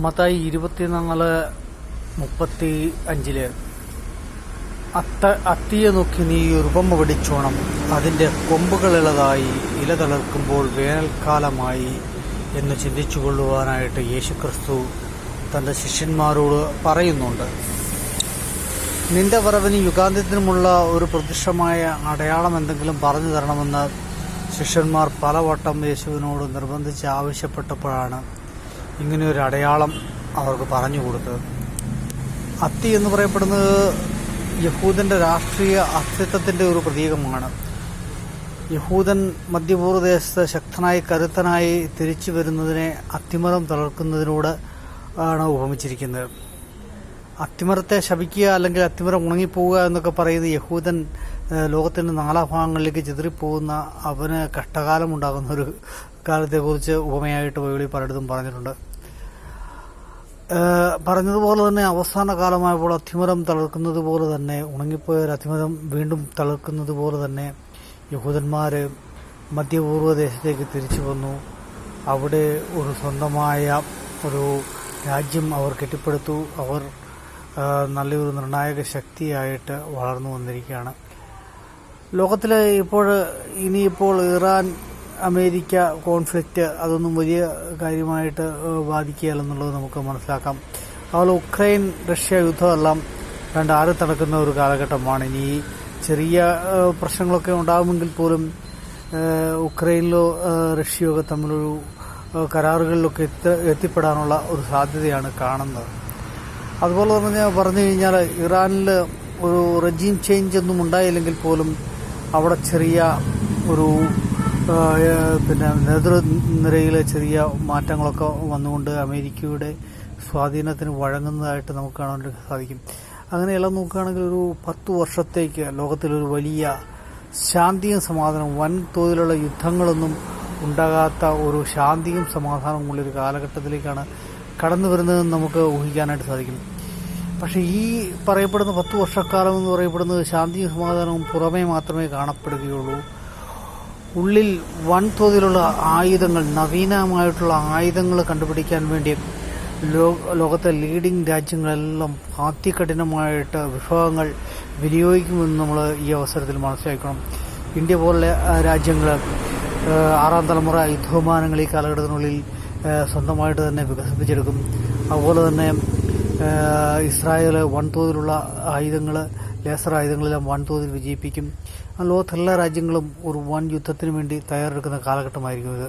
മത്തായി 24:35 അത്തിയെ നോക്കി നീ ഉപമ പഠിച്ചോണം. അതിന്റെ കൊമ്പുകളിളതായി ഇല തളിർക്കുമ്പോൾ വേനൽക്കാലമായി എന്ന് ചിന്തിച്ചുകൊള്ളുവാനായിട്ട് യേശുക്രിസ്തു തന്റെ ശിഷ്യന്മാരോട് പറയുന്നുണ്ട്. നിന്റെ വരവിന് യുഗാന്ത്യത്തിനുമുള്ള ഒരു പ്രത്യക്ഷമായ അടയാളം എന്തെങ്കിലും പറഞ്ഞു തരണമെന്ന് ശിഷ്യന്മാർ പലവട്ടം യേശുവിനോട് നിർബന്ധിച്ച് ആവശ്യപ്പെട്ടപ്പോഴാണ് ഇങ്ങനെയൊരു അടയാളം അവർക്ക് പറഞ്ഞു കൊടുത്തത്. അത്തി എന്ന് പറയപ്പെടുന്നത് യഹൂദന്റെ രാഷ്ട്രീയ അസ്തിത്വത്തിന്റെ ഒരു പ്രതീകമാണ്. യഹൂദൻ മധ്യപൂർവ്വദേശത്ത് ശക്തനായി കരുത്തനായി തിരിച്ചു വരുന്നതിനെ അത്തിമരം തളർക്കുന്നതിനോട് ആണ് ഉപമിച്ചിരിക്കുന്നത്. അത്തിമരത്തെ ശപിക്കുക അല്ലെങ്കിൽ അത്തിമരം ഉണങ്ങിപ്പോവുക എന്നൊക്കെ പറയുന്ന യഹൂദൻ ലോകത്തിന്റെ നാനാഭാഗങ്ങളിലേക്ക് ചിതറിപ്പോകുന്ന അവന് കഷ്ടകാലം ഉണ്ടാകുന്ന ഒരു കാലത്തെക്കുറിച്ച് ഉപമയായിട്ട് ബൈബിളിൽ പലയിടത്തും പറഞ്ഞിട്ടുണ്ട്. പറഞ്ഞതുപോലെ തന്നെ അവസാന കാലമായപ്പോൾ അത്തിമരം തളർക്കുന്നത് പോലെ തന്നെ, ഉണങ്ങിപ്പോയ ഒരു അത്തിമരം വീണ്ടും തളർക്കുന്നത് പോലെ തന്നെ യഹൂദന്മാര് മധ്യപൂർവ്വദേശത്തേക്ക് തിരിച്ചു വന്നു. അവിടെ ഒരു സ്വന്തമായ ഒരു രാജ്യം അവർ കെട്ടിപ്പടുത്തു. അവർ നല്ലൊരു നിർണായക ശക്തിയായിട്ട് വളർന്നു വന്നിരിക്കുകയാണ്. ലോകത്തിലെ ഇനിയിപ്പോൾ ഇറാൻ അമേരിക്ക കോൺഫ്ലിക്റ്റ് അതൊന്നും വലിയ കാര്യമായിട്ട് ബാധിക്കുകയല്ലെന്നുള്ളത് നമുക്ക് മനസ്സിലാക്കാം. അതുപോലെ ഉക്രൈൻ റഷ്യ യുദ്ധമെല്ലാം ആറ് നടക്കുന്ന ഒരു കാലഘട്ടമാണ്. ഇനി ചെറിയ പ്രശ്നങ്ങളൊക്കെ ഉണ്ടാകുമെങ്കിൽ പോലും ഉക്രൈനിലോ റഷ്യയോ ഒക്കെ തമ്മിലൊരു കരാറുകളിലൊക്കെ എത്തിപ്പെടാനുള്ള ഒരു സാധ്യതയാണ് കാണുന്നത്. അതുപോലെ തന്നെ പറഞ്ഞു കഴിഞ്ഞാൽ ഇറാനിൽ ഒരു റെജീം ചേഞ്ച് ഒന്നും ഉണ്ടായില്ലെങ്കിൽ പോലും അവിടെ ചെറിയ ഒരു നേതൃനിരയിലെ ചെറിയ മാറ്റങ്ങളൊക്കെ വന്നുകൊണ്ട് അമേരിക്കയുടെ സ്വാധീനത്തിന് വഴങ്ങുന്നതായിട്ട് നമുക്ക് കാണാൻ സാധിക്കും. അങ്ങനെയെല്ലാം നോക്കുകയാണെങ്കിൽ ഒരു 10 വർഷത്തേക്ക് ലോകത്തിലൊരു വലിയ ശാന്തിയും സമാധാനവും, വൻതോതിലുള്ള യുദ്ധങ്ങളൊന്നും ഉണ്ടാകാത്ത ഒരു ശാന്തിയും സമാധാനവും ഉള്ളൊരു കാലഘട്ടത്തിലേക്കാണ് കടന്നു വരുന്നതെന്ന് നമുക്ക് ഊഹിക്കാനായിട്ട് സാധിക്കും. പക്ഷെ ഈ പറയപ്പെടുന്ന 10 വർഷക്കാലം എന്ന് പറയപ്പെടുന്നത് ശാന്തിയും സമാധാനവും പുറമേ മാത്രമേ കാണപ്പെടുകയുള്ളൂ. ഉള്ളിൽ വൻതോതിലുള്ള ആയുധങ്ങൾ, നവീനമായിട്ടുള്ള ആയുധങ്ങൾ കണ്ടുപിടിക്കാൻ വേണ്ടി ലോകത്തെ ലീഡിംഗ് രാജ്യങ്ങളെല്ലാം അതികഠിനമായിട്ട് വിഭവങ്ങൾ വിനിയോഗിക്കുമെന്ന് നമ്മൾ ഈ അവസരത്തിൽ മനസ്സിലാക്കണം. ഇന്ത്യ പോലുള്ള രാജ്യങ്ങൾ 6ാം തലമുറ യുദ്ധവിമാനങ്ങൾ ഈ കാലഘട്ടത്തിനുള്ളിൽ സ്വന്തമായിട്ട് തന്നെ വികസിപ്പിച്ചെടുക്കും. അതുപോലെ തന്നെ ഇസ്രായേൽ വൻതോതിലുള്ള ആയുധങ്ങൾ, ലേസർ ആയുധങ്ങളെല്ലാം വൻതോതിൽ വിജയിപ്പിക്കും. ലോകത്തെല്ലാ രാജ്യങ്ങളും ഒരു വൻ യുദ്ധത്തിന് വേണ്ടി തയ്യാറെടുക്കുന്ന കാലഘട്ടമായിരിക്കും ഇത്.